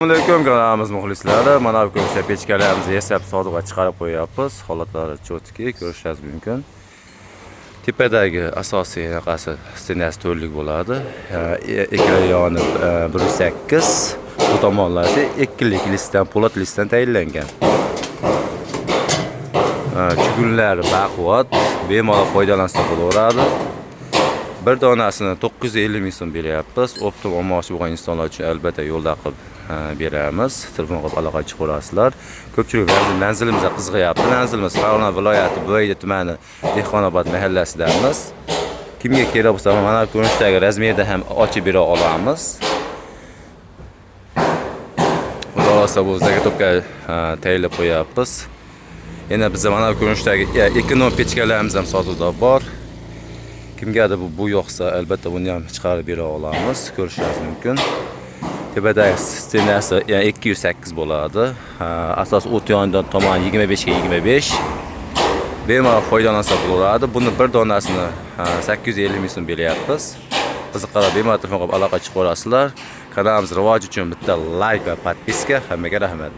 Assalomu kanalimiz muxlislari. Mana bu ko'rishda pechkalarimizni yasab sotuvga chiqarib qo'yapmiz. Holatlari cho'tki, ko'rishingiz mumkin. Tepadagi asosiy anaqasi stenasi to'rlik bo'ladi. Ekran yoni 1.8, bu tomonlari 2lik listdan, po'lat listdan tayinlangan. Chugunlari baquvvat, bemalol foydalansa bo'laveradi. Bir donasini 950 ming so'm beryapmiz. Optim olmoqchi bo'lgan insonlar uchun albatta yo'lda qilib beramiz. Telefon qilib aloqa chiqarasizlar. Ko'pchilik manzilimizga qiziqyapti. Manzilimiz Farg'ona viloyati Bo'yda tumani Dehqonobod mahallasidamiz. Kimga kerak bo'lsa, mana bu ko'rinishdagi razmerda ham ochib bera olamiz. Xudo xolasa bu zagatobga tayyorlab qo'yapmiz. Yana bizda mana bu ko'rinishdagi ekonom pechkalarimiz ham sotuvda bor. Kimgadir bu yo'qsa, albatta buni ham chiqarib bera olamiz. Ko'rishingiz mumkin. Tepadagi stenasi 208 bo'ladi. Asos o't yonidan tomon 25 ga 25. Bemalol foydalansa bo'laveradi. Buni bir donasini 850 ming so'm beryapmiz. Qiziqarib bemalol telefon qilib aloqa chiqarasizlar. Kanalimiz rivoji uchun bitta like va podpiska. Hammaga rahmat.